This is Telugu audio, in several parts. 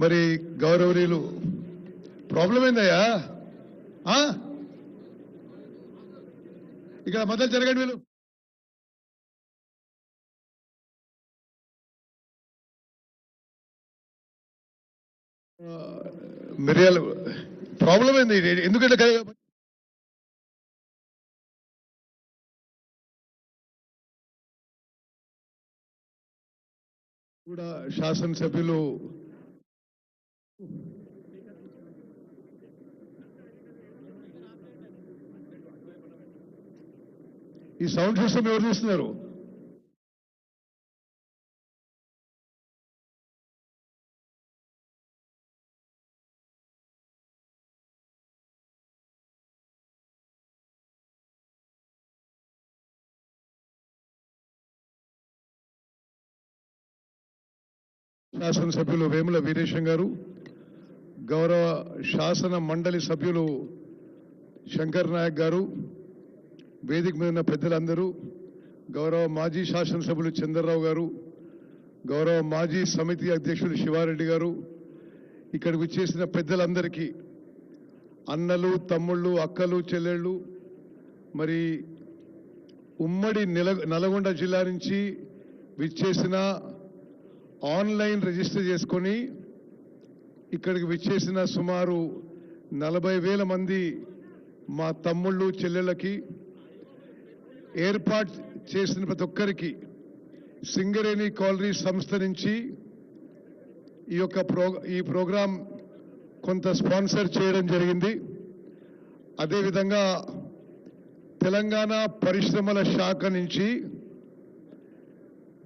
మరి గౌరవనీయులు ప్రాబ్లం ఏందయ్యా? ఇక్కడ మొదలు జరగండి వీళ్ళు. మిరియాలు ప్రాబ్లం ఏంది? ఎందుకంటే కూడా శాసనసభ్యులు ఈ సౌండ్ సిస్టమ్ ఎవరు చూస్తున్నారు? శాసనసభ్యులు వేముల వీరేశం గారు, గౌరవ శాసన మండలి సభ్యులు శంకర్ నాయక్ గారు, వేదిక మీద ఉన్న పెద్దలందరూ, గౌరవ మాజీ శాసనసభ్యులు చంద్రరావు గారు, గౌరవ మాజీ సమితి అధ్యక్షులు శివారెడ్డి గారు, ఇక్కడికి వచ్చేసిన పెద్దలందరికీ, అన్నలు, తమ్ముళ్ళు, అక్కలు, చెల్లెళ్ళు, మరి ఉమ్మడి నల్గొండ జిల్లా నుంచి విచ్చేసిన ఆన్లైన్ రిజిస్టర్ చేసుకొని ఇక్కడికి విచ్చేసిన సుమారు 40,000 మంది మా తమ్ముళ్ళు, చెల్లెళ్ళకి, ఏర్పాటు చేసిన ప్రతి ఒక్కరికి సింగరేణి కాలనీ సంస్థ నుంచి ఈ ప్రోగ్రాం కొంత స్పాన్సర్ చేయడం జరిగింది. అదేవిధంగా తెలంగాణ పరిశ్రమల శాఖ నుంచి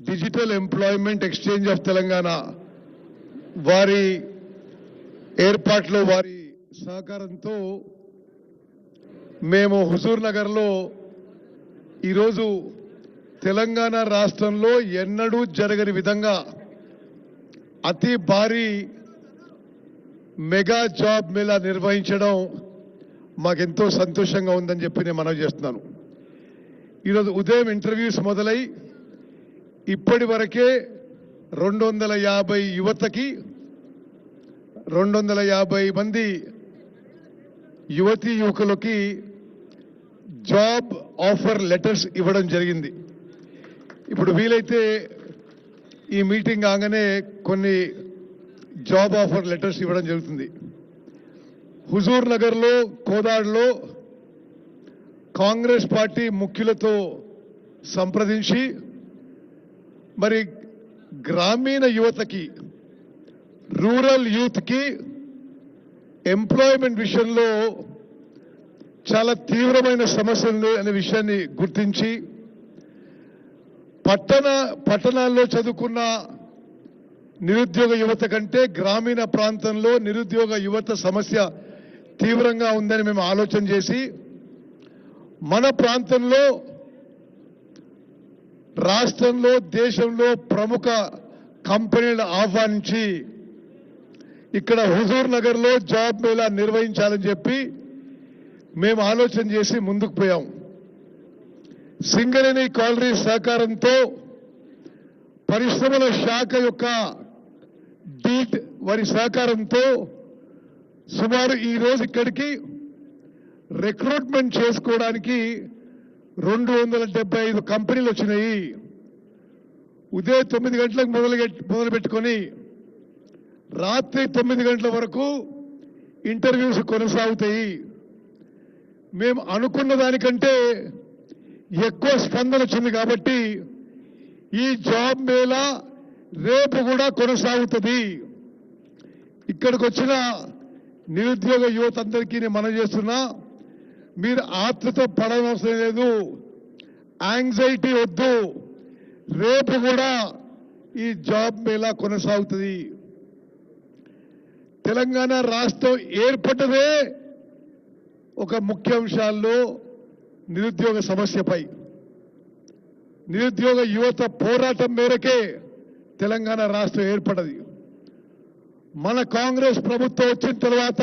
digital employment exchange of Telangana వారి ఏర్పాట్లో, వారి సహకారంతో మేము హుజూర్ నగర్లో ఈరోజు తెలంగాణ రాష్ట్రంలో ఎన్నడూ జరగని విధంగా అతి భారీ మెగా జాబ్ మేళా నిర్వహించడం మాకెంతో సంతోషంగా ఉందని చెప్పి నేను మనవి చేస్తున్నాను. ఈరోజు ఉదయం ఇంటర్వ్యూస్ మొదలై ఇప్పటి వరకే 250 యువతకి 250 మంది యువతీ యువకులకి జాబ్ ఆఫర్ లెటర్స్ ఇవ్వడం జరిగింది. ఇప్పుడు వీలైతే ఈ మీటింగ్ కాగానే కొన్ని జాబ్ ఆఫర్ లెటర్స్ ఇవ్వడం జరుగుతుంది. హుజూర్ నగర్లో, కోదాడలో కాంగ్రెస్ పార్టీ ముఖ్యులతో సంప్రదించి మరి గ్రామీణ యువతకి, రూరల్ యూత్కి ఎంప్లాయ్మెంట్ విషయంలో చాలా తీవ్రమైన సమస్యలు అనే విషయాన్ని గుర్తించి పట్టణాల్లో చదువుకున్న నిరుద్యోగ యువత కంటే గ్రామీణ ప్రాంతంలో నిరుద్యోగ యువత సమస్య తీవ్రంగా ఉందని మేము ఆలోచన చేసి మన ప్రాంతంలో, రాష్ట్రంలో, దేశంలో ప్రముఖ కంపెనీలను ఆహ్వానించి ఇక్కడ హుజూర్ నగర్లో జాబ్ మేళా నిర్వహించాలని చెప్పి మేము ఆలోచన చేసి ముందుకు పోయాం. సింగరేణి కాలనీ సహకారంతో పరిశ్రమల శాఖ యొక్క డీట్ వారి సహకారంతో సుమారు ఈ రోజు ఇక్కడికి రిక్రూట్మెంట్ చేసుకోవడానికి 275 కంపెనీలు వచ్చినాయి. ఉదయం 9 గంటలకు మొదలు పెట్టుకొని రాత్రి 9 గంటల వరకు ఇంటర్వ్యూస్ కొనసాగుతాయి. మేము అనుకున్న దానికంటే ఎక్కువ స్పందన వచ్చింది కాబట్టి ఈ జాబ్ మేళా రేపు కూడా కొనసాగుతుంది. ఇక్కడికి వచ్చిన నిరుద్యోగ యువత అందరికీ నేను మనవి చేస్తున్నా, మీరు ఆత్మతో పడనవసరం లేదు, యాంగ్జైటీ వద్దు, రేపు కూడా ఈ జాబ్ మేళా కొనసాగుతుంది. తెలంగాణ రాష్ట్రం ఏర్పడ్డదే ఒక ముఖ్య అంశాల్లో నిరుద్యోగ సమస్యపై, నిరుద్యోగ యువత పోరాటం మేరకే తెలంగాణ రాష్ట్రం ఏర్పడ్డది. మన కాంగ్రెస్ ప్రభుత్వం వచ్చిన తర్వాత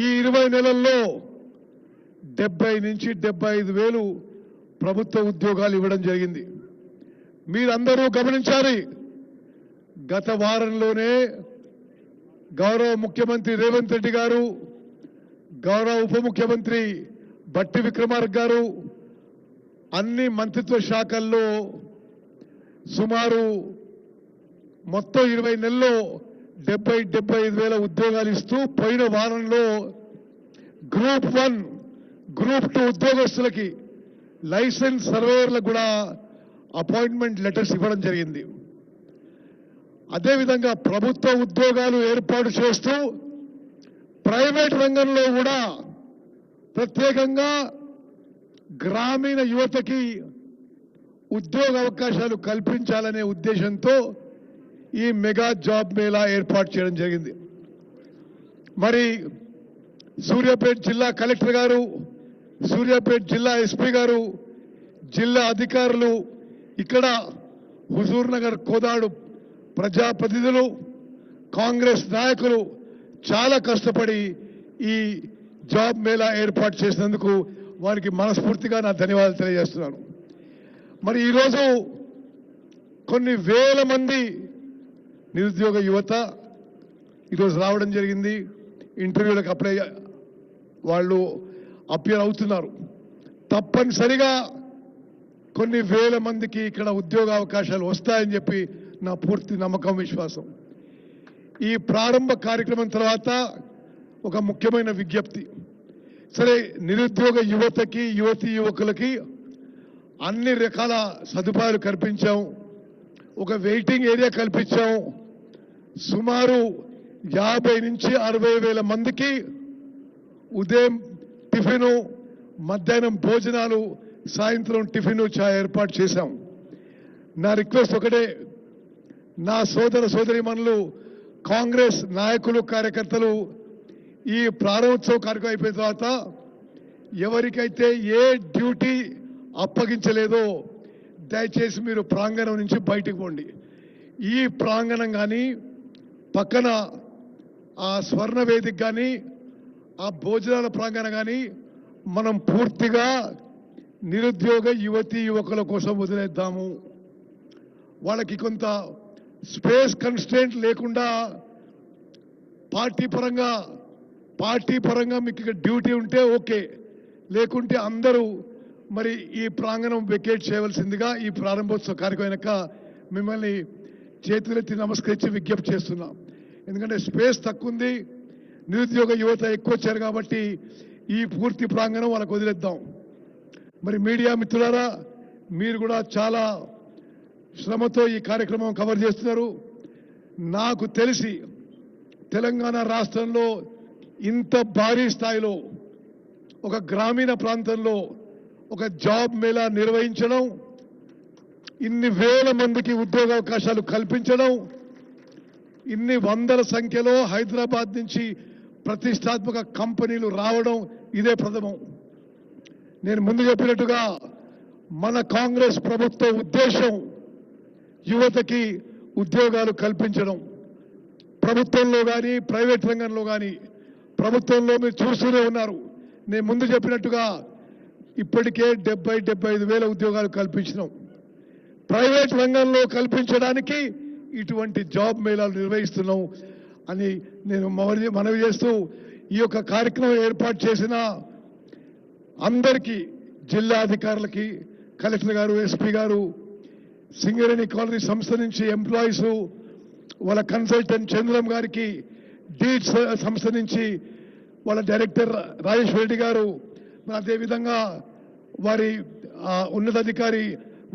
ఈ 20 నెలల్లో 70 నుంచి 75,000 ప్రభుత్వ ఉద్యోగాలు ఇవ్వడం జరిగింది. మీరందరూ గమనించాలి, గత వారంలోనే గౌరవ ముఖ్యమంత్రి రేవంత్ రెడ్డి గారు, గౌరవ ఉప ముఖ్యమంత్రి బట్టి విక్రమార్క గారు అన్ని మంత్రిత్వ శాఖల్లో సుమారు మొత్తం 20 నెలల్లో 75,000 ఉద్యోగాలు ఇస్తూ పోయిన వారంలో గ్రూప్ 1, గ్రూప్ 2 ఉద్యోగస్తులకి లైసెన్స్ సర్వేయర్లకు కూడా అపాయింట్మెంట్ లెటర్స్ ఇవ్వడం జరిగింది. అదేవిధంగా ప్రభుత్వ ఉద్యోగాలు ఏర్పాటు చేస్తూ ప్రైవేట్ రంగంలో కూడా ప్రత్యేకంగా గ్రామీణ యువతకి ఉద్యోగ అవకాశాలు కల్పించాలనే ఉద్దేశంతో ఈ మెగా జాబ్ మేళా ఏర్పాటు చేయడం జరిగింది. మరి సూర్యాపేట జిల్లా కలెక్టర్ గారు, సూర్యాపేట జిల్లా ఎస్పీ గారు, జిల్లా అధికారులు, ఇక్కడ హుజూర్ నగర్ కోదాడు ప్రజాప్రతినిధులు, కాంగ్రెస్ నాయకులు చాలా కష్టపడి ఈ జాబ్ మేళా ఏర్పాటు చేసినందుకు వారికి మనస్ఫూర్తిగా నా ధన్యవాదాలు తెలియజేస్తున్నాను. మరి ఈరోజు కొన్ని వేల మంది నిరుద్యోగ యువత ఈరోజు రావడం జరిగింది. ఇంటర్వ్యూలకు అప్లై వాళ్ళు అపియర్ అవుతున్నారు. తప్పనిసరిగా కొన్ని వేల మందికి ఇక్కడ ఉద్యోగ అవకాశాలు వస్తాయని చెప్పి నా పూర్తి నమ్మకం, విశ్వాసం. ఈ ప్రారంభ కార్యక్రమం తర్వాత ఒక ముఖ్యమైన విజ్ఞప్తి. సరే, నిరుద్యోగ యువతకి, యువతీ యువకులకి అన్ని రకాల సదుపాయాలు కల్పించాం, ఒక వెయిటింగ్ ఏరియా కల్పించాం. సుమారు 50 నుంచి 60 వేల మందికి ఉదయం టిఫిను, మధ్యాహ్నం భోజనాలు, సాయంత్రం టిఫిను, చాయ్ ఏర్పాటు చేశాం. నా రిక్వెస్ట్ ఒకటే, నా సోదర సోదరీమణులు, కాంగ్రెస్ నాయకులు, కార్యకర్తలు ఈ ప్రారంభోత్సవ కార్యక్రమం అయిపోయిన తర్వాత ఎవరికైతే ఏ డ్యూటీ అప్పగించలేదో దయచేసి మీరు ప్రాంగణం నుంచి బయటకు పోండి. ఈ ప్రాంగణం కానీ, పక్కన ఆ స్వర్ణ వేదిక కానీ, ఆ భోజనాల ప్రాంగణం కానీ మనం పూర్తిగా నిరుద్యోగ యువతీ యువకుల కోసం వదిలేద్దాము. వాళ్ళకి కొంత స్పేస్ కన్స్ట్రెంట్ లేకుండా పార్టీ పరంగా మీకు ఇక్కడ డ్యూటీ ఉంటే ఓకే, లేకుంటే అందరూ మరి ఈ ప్రాంగణం వెకేట్ చేయవలసిందిగా ఈ ప్రారంభోత్సవ కార్యక్రమాక మిమ్మల్ని చేతులెత్తి నమస్కరించి విజ్ఞప్తి చేస్తున్నాం. ఎందుకంటే స్పేస్ తక్కువ ఉంది, నిరుద్యోగ యువత ఎక్కువ వచ్చారు కాబట్టి ఈ పూర్తి ప్రాంగణం వాళ్ళకు వదిలేద్దాం. మరి మీడియా మిత్రులారా, మీరు కూడా చాలా శ్రమతో ఈ కార్యక్రమం కవర్ చేస్తున్నారు. నాకు తెలిసి తెలంగాణ రాష్ట్రంలో ఇంత భారీ స్థాయిలో ఒక గ్రామీణ ప్రాంతంలో ఒక జాబ్ మేళా నిర్వహించడం, ఇన్ని వేల మందికి ఉద్యోగ అవకాశాలు కల్పించడం, ఇన్ని వందల సంఖ్యలో హైదరాబాద్ నుంచి ప్రతిష్టాత్మక కంపెనీలు రావడం ఇదే ప్రథమం. నేను ముందు చెప్పినట్టుగా మన కాంగ్రెస్ ప్రభుత్వ ఉద్దేశం యువతకి ఉద్యోగాలు కల్పించడం. ప్రభుత్వంలో కానీ, ప్రైవేట్ రంగంలో కానీ, ప్రభుత్వంలో మీరు చూస్తూనే ఉన్నారు. నేను ముందు చెప్పినట్టుగా ఇప్పటికే 70-75 వేల ఉద్యోగాలు కల్పించినాం. ప్రైవేట్ రంగంలో కల్పించడానికి ఇటువంటి జాబ్ మేళాలు నిర్వహిస్తున్నాం అని నేను మనవి చేస్తూ, ఈ యొక్క కార్యక్రమం ఏర్పాటు చేసిన అందరికీ, జిల్లా అధికారులకి, కలెక్టర్ గారు, ఎస్పీ గారు, సింగరేణి కాలనీ సంస్థ నుంచి ఎంప్లాయీస్, వాళ్ళ కన్సల్టెంట్ చంద్రం గారికి, డీట్ సంస్థ నుంచి వాళ్ళ డైరెక్టర్ రాజేశ్వర రెడ్డి గారు, అదేవిధంగా వారి ఉన్నతాధికారి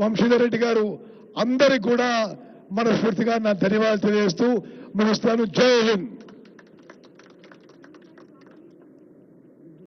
వంశీధర్ రెడ్డి గారు, అందరికి కూడా మనస్ఫూర్తిగా నా ధన్యవాదాలు తెలియజేస్తూ ముగిస్తాను. జై హింద్.